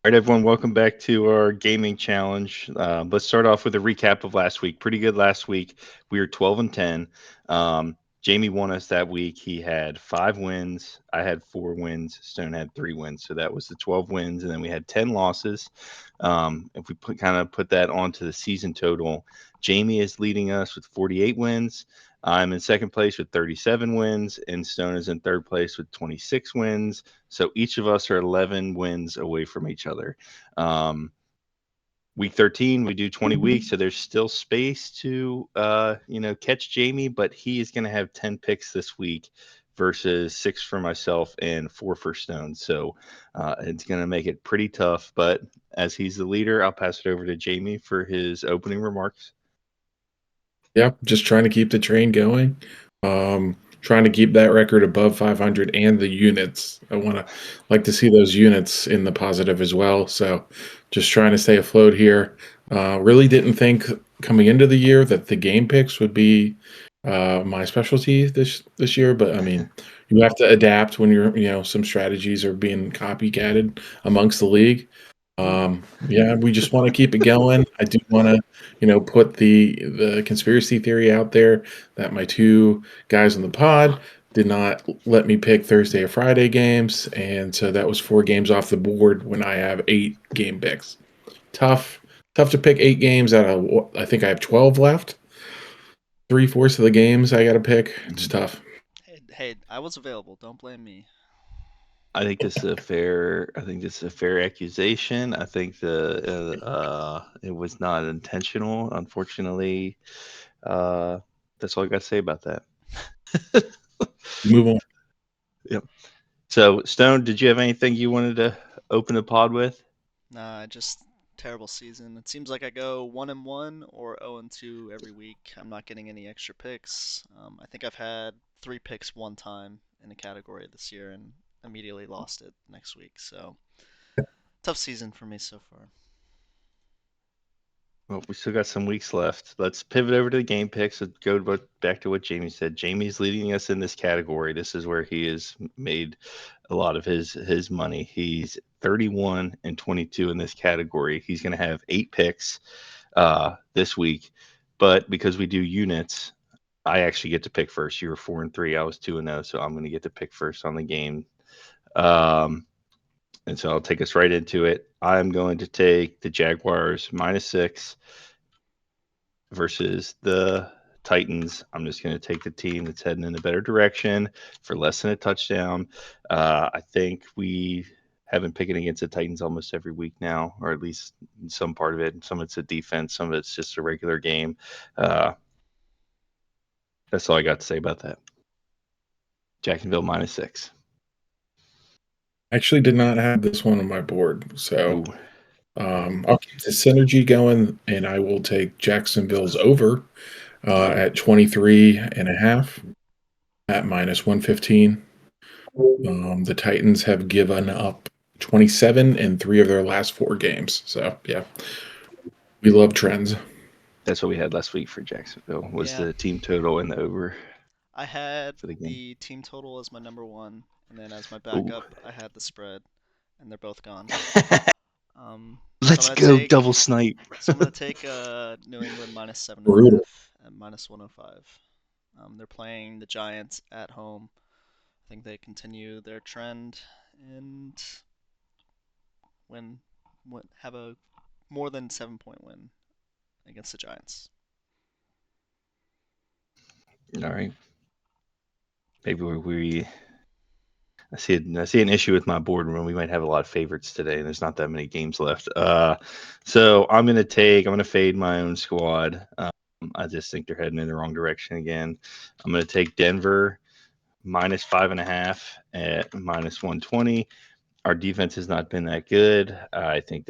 All right, everyone, welcome back to our gaming challenge. Let's start off with a recap of last week. Pretty good last week. We were 12 and 10. Jamie won us that week. He had 5 wins. I had 4 wins. Stone had 3 wins. So that was the 12 wins. And then we had 10 losses. If we put that onto the season total, Jamie is leading us with 48 wins. I'm in second place with 37 wins, and Stone is in third place with 26 wins. So each of us are 11 wins away from each other. Um, week 13, we do 20 weeks, so there's still space to, catch Jamie, but he is going to have 10 picks this week versus 6 for myself and 4 for Stone. So it's going to make it pretty tough. But as he's the leader, I'll pass it over to Jamie for his opening remarks. Yeah, just trying to keep the train going. Trying to keep that record above 500 and the units. I want to like to see those units in the positive as well. So, just trying to stay afloat here. Really didn't think coming into the year that the game picks would be my specialty this year, but I mean, you have to adapt when some strategies are being copycatted amongst the league. Yeah, we just want to keep it going. I do want to, put the conspiracy theory out there that my two guys on the pod did not let me pick Thursday or Friday games, and so that was 4 games off the board when I have 8 game picks. Tough, tough to pick 8 games out of I think I have 12 left. 3/4 of the games I got to pick. It's tough. Hey, I was available. Don't blame me. I think this is a fair. I think this is a fair accusation. I think it was not intentional. Unfortunately, uh, that's all I got to say about that. Move on. Yep. So, Stone, did you have anything you wanted to open the pod with? Nah, just terrible season. It seems like I go 1-1 or 0-2 every week. I'm not getting any extra picks. I think I've had 3 picks one time in a category this year and immediately lost it next week. So tough season for me so far. Well, we still got some weeks left. Let's pivot over to the game picks. Let's go back to what Jamie said. Jamie's leading us in this category. This is where he has made a lot of his money. He's 31 and 22 in this category. He's going to have 8 picks this week, but because we do units, I actually get to pick first. You were 4 and 3. I was 2 and 0, so I'm going to get to pick first on the game. Um, and so I'll take us right into it. I'm going to take the Jaguars -6 versus the Titans. I'm just going to take the team that's heading in a better direction for less than a touchdown. I think we have been picking against the Titans almost every week now, or at least some part of it. Some of it's a defense, some of it's just a regular game. Uh, that's all I got to say about that. Jacksonville -6. Actually, did not have this one on my board, Ooh, so I'll keep the synergy going, and I will take Jacksonville's over at 23.5 at -115. The Titans have given up 27 in 3 of their last 4 games. So yeah, we love trends. that's what we had last week for Jacksonville. Was Yeah, the team total and the over I had for the game? the team total as my number one, and then as my Ooh. backup, I had the spread, and they're both gone. So I'm Let's gonna go take double snipe. New England minus seven and a Brutal. half and minus 105. They're playing the Giants at home. I think they continue their trend and win, have a more than 7 point win against the Giants. All right. Maybe we I see an issue with my board room. We might have a lot of favorites today, and there's not that many games left. So I'm gonna fade my own squad. I just think they're heading in the wrong direction again. I'm gonna take Denver -5.5 at -120. Our defense has not been that good. I think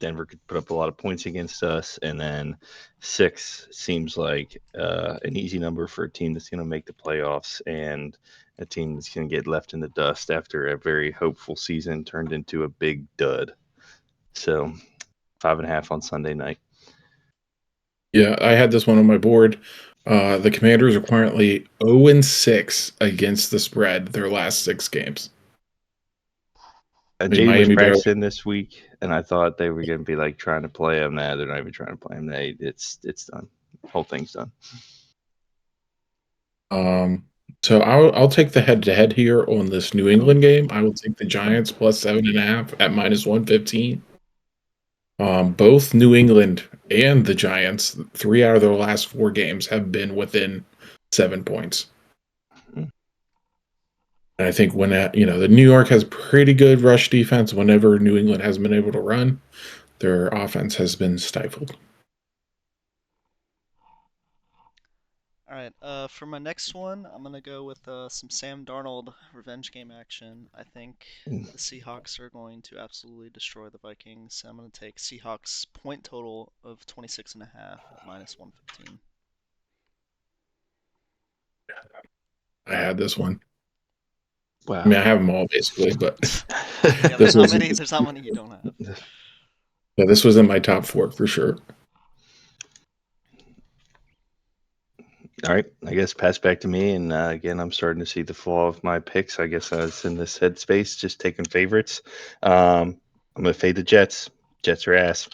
Denver could put up a lot of points against us, and then 6 seems like an easy number for a team that's going to make the playoffs and a team that's going to get left in the dust after a very hopeful season turned into a big dud. So 5.5 on Sunday night. Yeah, I had this one on my board. The Commanders are currently 0-6 against the spread their last 6 games. Jaden was Miami barely. practicing this week, and I thought they were going to be like trying to play him. Nah, they're not even trying to play him. It's done. The whole thing's done. So I'll take the head-to-head here on this New England game. I will take the Giants plus 7.5 at -115. Both New England and the Giants, 3 out of their last 4 games have been within 7 points. And I think when the New York has pretty good rush defense, whenever New England has been able to run, their offense has been stifled. All right. For my next one, I'm gonna go with some Sam Darnold revenge game action. I think the Seahawks are going to absolutely destroy the Vikings. I'm gonna take Seahawks point total of 26.5 at -115. I had this one. Wow. I mean, I have them all basically, but Yeah, this was there's not many you don't have. yeah, this was in my top 4 for sure. All right, I guess pass back to me. And again, I'm starting to see the fall of my picks. I guess I was in this headspace, just taking favorites. I'm going to fade the Jets. Jets are ass.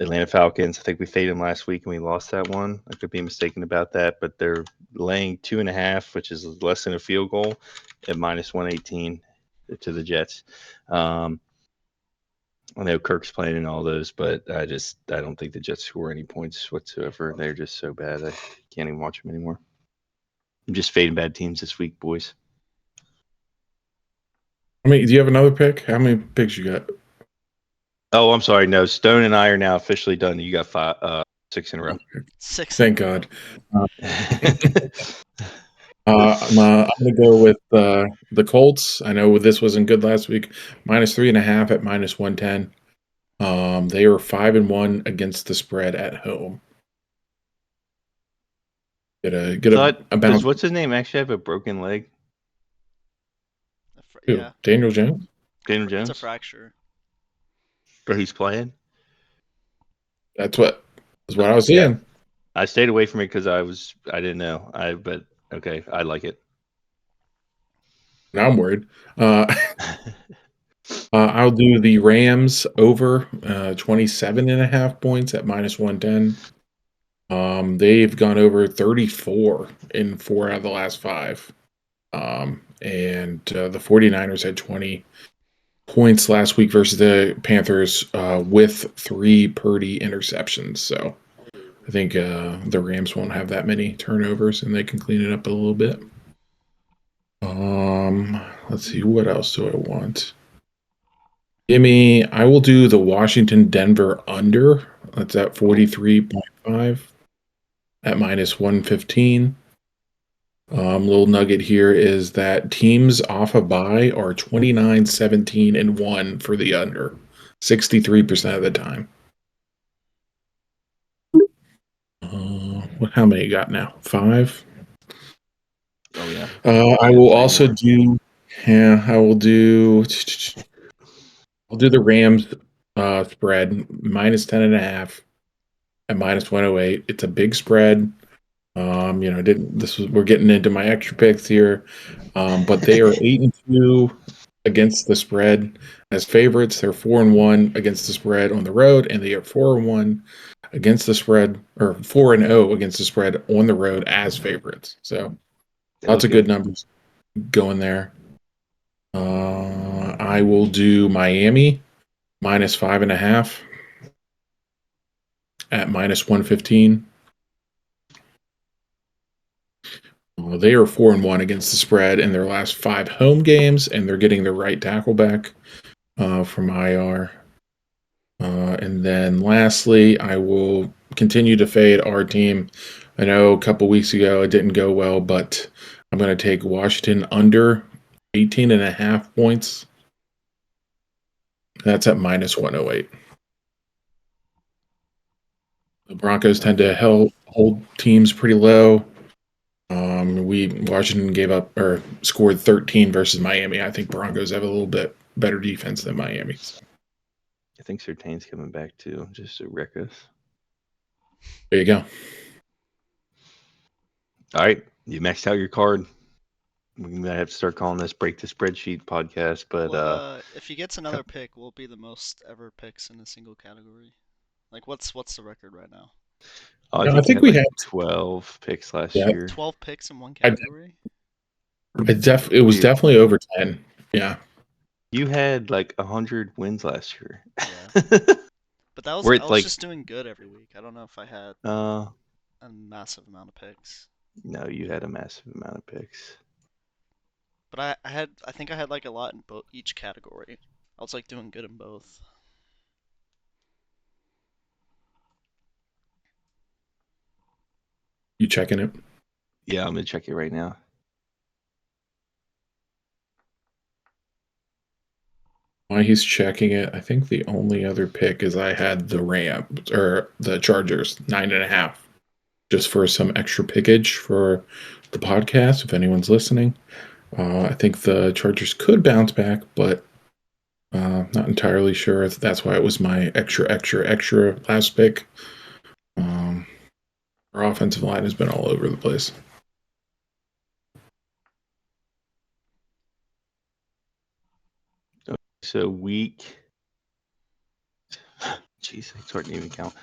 Atlanta Falcons. I think we faded them last week and we lost that one. I could be mistaken about that, but they're laying 2.5, which is less than a field goal, at -118 to the Jets. I know Kirk's playing in all those, but I don't think the Jets score any points whatsoever. They're just so bad. I can't even watch them anymore. I'm just fading bad teams this week, boys. I mean, do you have another pick? How many picks you got? Oh, I'm sorry. No, Stone and I are now officially done. You got 6 in a row. Six. Thank God. I'm going to go with the Colts. I know this wasn't good last week. -3.5 at -110. They are 5-1 against the spread at home. Get a bounce. Does what's his name actually have a broken leg? Yeah, Daniel Jones. Daniel Jones. it's a fracture. But he's playing. That's what I was Yeah. seeing. I stayed away from it because I didn't know. But okay, I like it. Now I'm worried. I'll do the Rams over 27.5 points at -110. They've gone over 34 in 4 out of the last 5. And the 49ers had 20 points last week versus the Panthers with 3 Purdy interceptions. So I think the Rams won't have that many turnovers and they can clean it up a little bit. Let's see, what else do I want? Gimme, I will do the Washington Denver under. That's at 43.5 at -115. Little nugget here is that teams off a bye are 29, 17, and 1 for the under, 63% of the time. How many you got now? 5? Oh yeah. I will also do. Yeah, I'll do the Rams spread -10.5 at -108. It's a big spread. We're getting into my extra picks here, but they are 8-2 against the spread as favorites. They're 4-1 against the spread on the road, and they are 4-1 against the spread, or 4-0 against the spread on the road as favorites. So lots of good numbers going there. I will do Miami -5.5 at -115. They are 4-1 against the spread in their last 5 home games, and they're getting their right tackle back from IR. And then lastly, I will continue to fade our team. I know a couple weeks ago it didn't go well, but I'm going to take Washington under 18.5 points. That's at -108. The Broncos tend to hold teams pretty low. Washington gave up or scored 13 versus Miami. I think Broncos have a little bit better defense than Miami. I think Surtain's coming back too, just to wreck us. There you go. All right, you maxed out your card. We might have to start calling this Break the Spreadsheet podcast, but if he gets another pick, will it be the most ever picks in a single category? Like, what's the record right now? I No, I think you think had we like had 12 picks last Yeah. year. 12 picks in one I, category? it was Weird. definitely over 10. Yeah. You had like 100 wins last year. Yeah. But I We're at was like just doing good every week. I don't know if I had uh a massive amount of picks. no, you had a massive amount of picks. But I think I had like a lot in each category. I was like doing good in both. You checking it? Yeah, I'm gonna check it right now. While he's checking it, I think the only other pick is I had the Rams or the Chargers 9.5, just for some extra pickage for the podcast. If anyone's listening, I think the Chargers could bounce back, but not entirely sure if that's why it was my extra last pick. Our offensive line has been all over the place. So week jeez, it's hard to even count.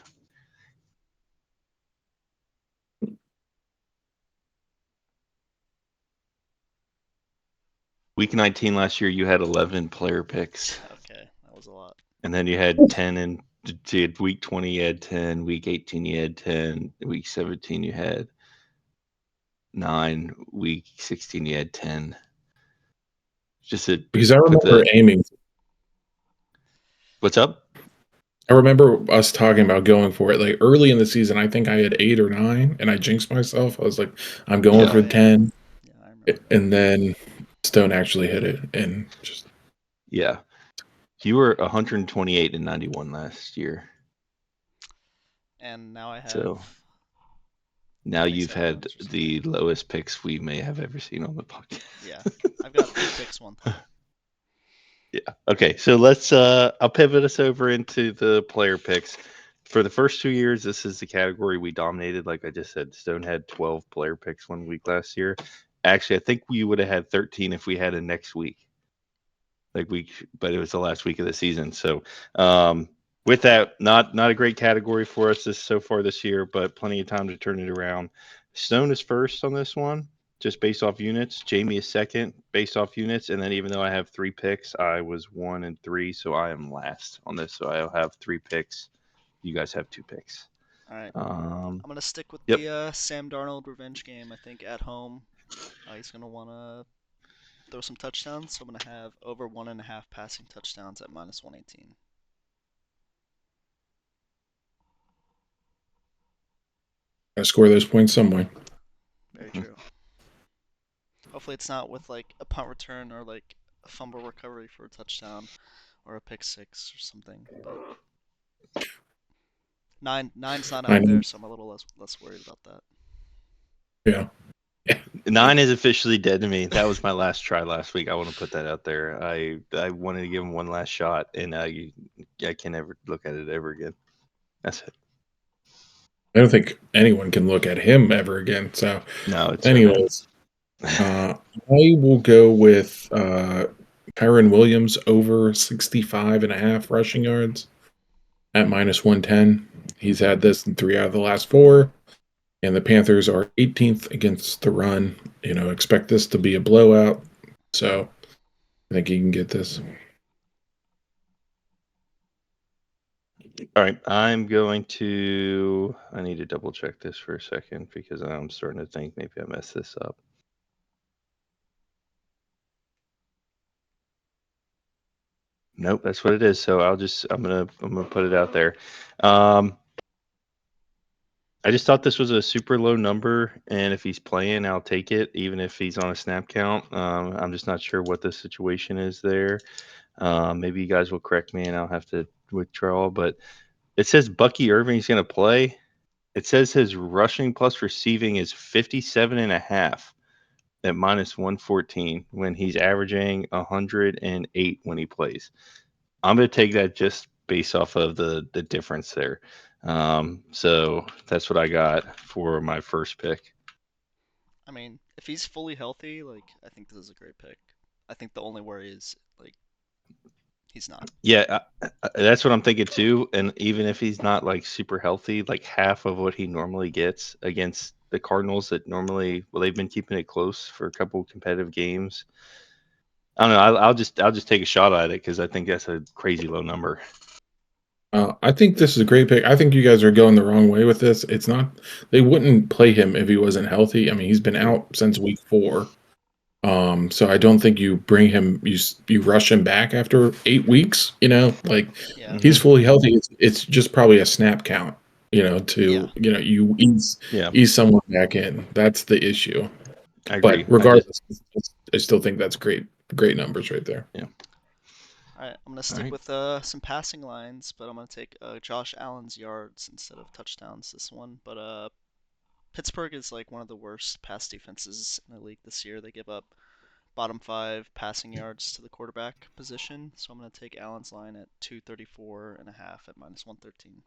Week 19 last year, you had 11 player picks, Okay, that was a lot. and then you had 10 in week 20. You had 10. Week 18, you had 10. Week 17, you had 9. Week 16, you had 10. Just to Because I put remember aiming. What's up? I remember us talking about going for it. Like early in the season, I think I had 8 or 9, and I jinxed myself. I was like, I'm going Yeah. for 10. Yeah, I remember. And then Stone actually hit it, and just Yeah. You were 128 and 91 last year. And now I have So now you've 27 had wins or the lowest picks we may have ever seen on the podcast. Yeah, I've got 3 picks one time. Yeah. Okay. So let's I'll pivot us over into the player picks. For the first 2 years, this is the category we dominated. Like I just said, Stone had 12 player picks 1 week last year. Actually, I think we would have had 13 if we had a next week. But it was the last week of the season. So with that, not a great category for us so far this year, but plenty of time to turn it around. Stone is first on this one, just based off units. Jamie is second, based off units, and then even though I have 3 picks, I was 1 and 3, so I am last on this. So I'll have 3 picks. You guys have 2 picks. All right. I'm gonna stick with Yep. the Sam Darnold revenge game. I think at home, he's gonna wanna throw some touchdowns. So I'm gonna have over 1.5 passing touchdowns at minus 118. gotta score those points somewhere. Very true. Hopefully it's not with like a punt return or like a fumble recovery for a touchdown or a pick 6 or something. But nine's not out there, so I'm a little less worried about that. Yeah. 9 is officially dead to me. That was my last try last week. I want to put that out there. I wanted to give him one last shot, and I can never look at it ever again. That's it. I don't think anyone can look at him ever again. So, No, it's anyways, I will go with Kyron Williams over 65.5 rushing yards at minus 110. He's had this in 3 out of the last 4. And the Panthers are 18th against the run. Expect this to be a blowout. So I think he can get this. All right, I need to double check this for a second because I'm starting to think maybe I messed this up. Nope, that's what it is. So I'm gonna put it out there. I just thought this was a super low number, and if he's playing, I'll take it, even if he's on a snap count. I'm just not sure what the situation is there. Maybe you guys will correct me, and I'll have to withdraw. But it says Bucky Irving's going to play. It says his rushing plus receiving is 57.5 at minus 114 when he's averaging 108 when he plays. I'm going to take that just based off of the difference there. So that's what I got for my first pick. I mean, if he's fully healthy, like I think this is a great pick. I think the only worry is like he's not. Yeah, that's what I'm thinking too. And even if he's not like super healthy, like half of what he normally gets against the Cardinals, that normally, well, they've been keeping it close for a couple competitive games. I don't know. I'll just take a shot at it because I think that's a crazy low number. I think this is a great pick. I think you guys are going the wrong way with this. It's not. They wouldn't play him if he wasn't healthy. I mean, he's been out since week 4. So I don't think you bring him. You rush him back after 8 weeks. Like Yeah. he's fully healthy. It's just probably a snap count. To Yeah. you Yeah, ease someone back in. That's the issue. I agree. But regardless, I still think that's great numbers right there. Yeah. All right, I'm gonna stick right. with some passing lines, but I'm gonna take Josh Allen's yards instead of touchdowns this one. But Pittsburgh is like one of the worst pass defenses in the league this year. They give up bottom 5 passing yards to the quarterback position, so I'm gonna take Allen's line at 234.5 at -113.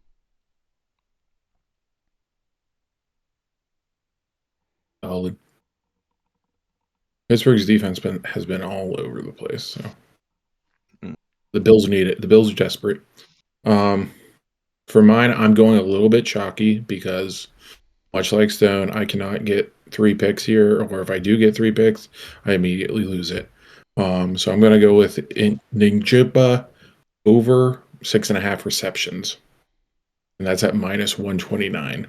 Solid. Pittsburgh's defense has been all over the place. So Mm. the Bills need it. The Bills are desperate. For mine, I'm going a little bit chalky because, much like Stone, I cannot get 3 picks here, or if I do get 3 picks, I immediately lose it. So I'm going to go with Ningjipa over 6.5 receptions, and that's at -129.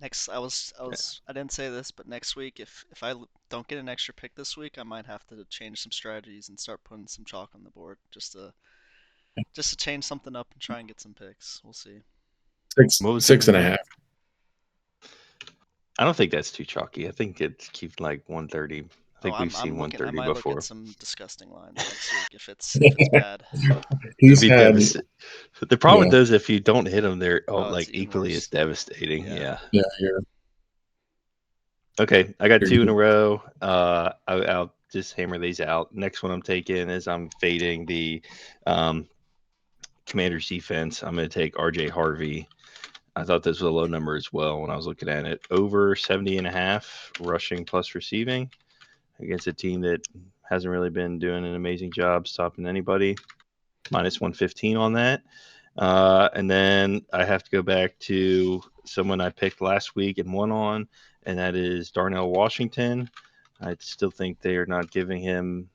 I didn't say this, but next week, if I don't get an extra pick this week, I might have to change some strategies and start putting some chalk on the board just to change something up and try and get some picks. We'll see. What was Six the and a number? half. I don't think that's too chalky. I think it's keep like 130. I think we've seen I'm looking. I 130 might look at before. some disgusting lines next week if it's bad. It'd He's be had, devastating. The problem with yeah, those, if you don't hit them, they're It's like even equally as worse. devastating. Yeah. Yeah. yeah, you're Okay, I got 2 in a good. row. I'll just hammer these out. Next one I'm taking is I'm fading the um, Commanders defense. I'm going to take RJ Harvey. I thought this was a low number as well when I was looking at it. Over 70.5 rushing plus receiving against a team that hasn't really been doing an amazing job stopping anybody. -115 on that. And then I have to go back to someone I picked last week and won on, and that is Darnell Washington. I still think they are not giving him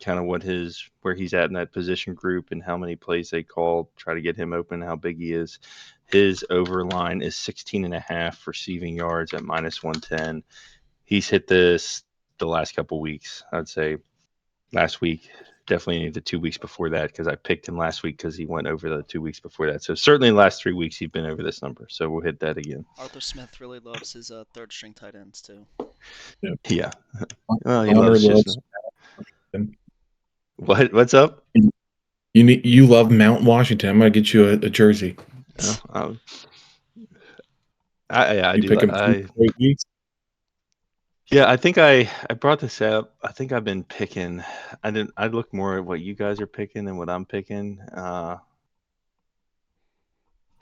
kind of where he's at in that position group and how many plays they call, try to get him open, how big he is. His over line is 16.5 receiving yards at -110. He's hit this the last couple weeks. I'd say last week, definitely the 2 weeks before that, because I picked him last week because he went over the 2 weeks before that. So certainly in the last 3 weeks, he's been over this number. So we'll hit that again. Arthur Smith really loves his third string tight ends too. Yeah. Yeah. Well, he Connor loves just loves Washington. what's up? You love Mount Washington. I'm gonna get you a jersey. Oh, I You do. pick him 3 weeks. Yeah, I think I brought this up. I think I've been picking. I look more at what you guys are picking than what I'm picking.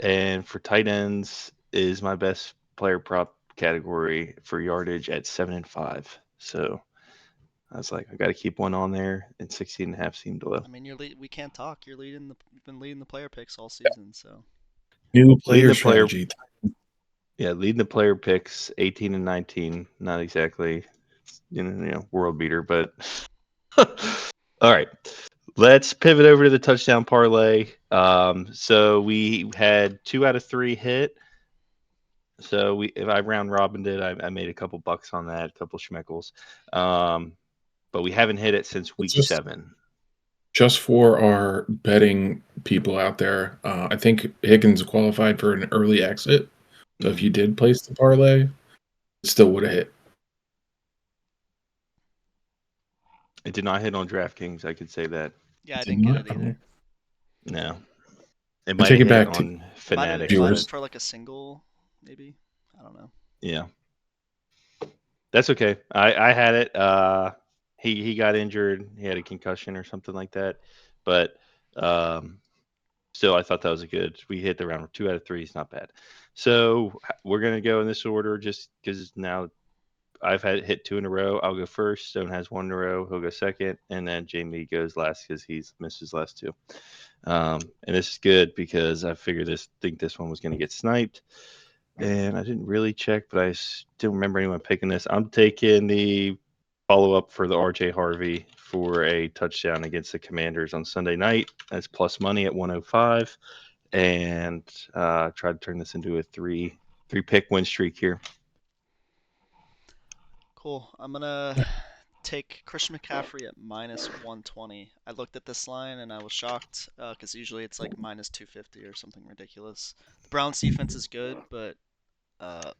And for tight ends is my best player prop category for yardage at 7 and 5. So I was like, I got to keep one on there, and 16.5 seemed low. I mean, we can't talk. You've been leading the player picks all season, so New Leading player the player, strategy. yeah, leading the player picks 18 and 19. Not exactly, world beater, but all right. Let's pivot over to the touchdown parlay. So we had 2 out of 3 hit. So if I round robin did, I made a couple bucks on that, a couple schmeckles. But we haven't hit it since week Just 7. just for our betting people out there, I think Higgins qualified for an early exit. So if you did place the parlay, it still would have hit. It did not hit on DraftKings. I could say that. yeah, I Did didn't get not? it either. No, it I might take have it hit back to on Might have Fanatics, but for like a single, maybe. I don't know. yeah, that's okay. I had it. He got injured. He had a concussion or something like that. But still, I thought that was a good. We hit the round 2 out of 3. It's not bad. So we're gonna go in this order just because now I've had hit 2 in a row. I'll go first. Stone has 1 in a row. He'll go second, and then Jamie goes last because he's missed his last 2. And this is good because I think this one was going to get sniped, and I didn't really check, but I still remember anyone picking this. I'm taking the follow up for the RJ Harvey for a touchdown against the Commanders on Sunday night. That's plus money at 105, and try to turn this into a three pick win streak here. Cool. I'm gonna take Christian McCaffrey at minus 120. I looked at this line and I was shocked because usually it's like minus 250 or something ridiculous. The Browns defense is good, but the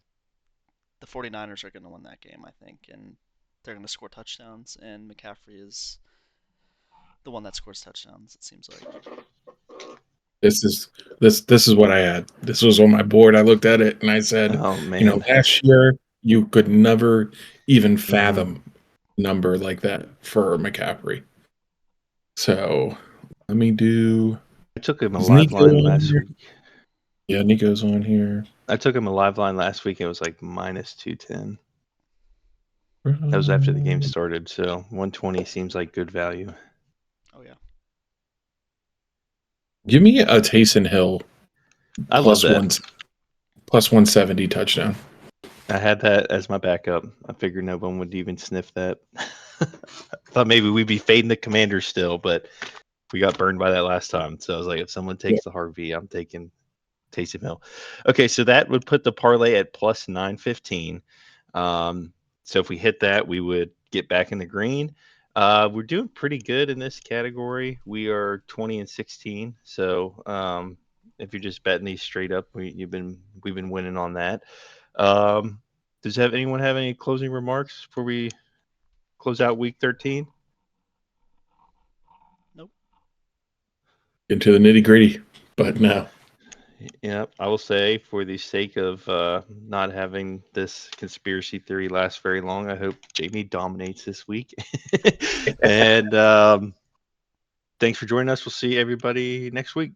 49ers are going to win that game, I think, and they're going to score touchdowns, and McCaffrey is the one that scores touchdowns, it seems like. This is what I had. This was on my board. I looked at it and I said, Oh man, last year you could never even fathom a number like that for McCaffrey. So let me do. I took him a Is live Nico line on last here? week. Yeah, Nico's on here. I took him a live line last week. It was like minus 210. That was after the game started, so 120 seems like good value. Oh, yeah. Give me a Taysom Hill. I love that. Plus 170 touchdown. I had that as my backup. I figured no one would even sniff that. I thought maybe we'd be fading the Commanders still, but we got burned by that last time. So I was like, if someone takes the Harvey, I'm taking Taysom Hill. Okay, so that would put the parlay at plus 915. So if we hit that, we would get back in the green. We're doing pretty good in this category. We are 20-16. So if you're just betting these straight up, we've been winning on that. Does anyone have any closing remarks before we close out week 13? Nope. Into the nitty gritty, but no. Yeah, I will say, for the sake of not having this conspiracy theory last very long, I hope Jamie dominates this week. And thanks for joining us. We'll see everybody next week.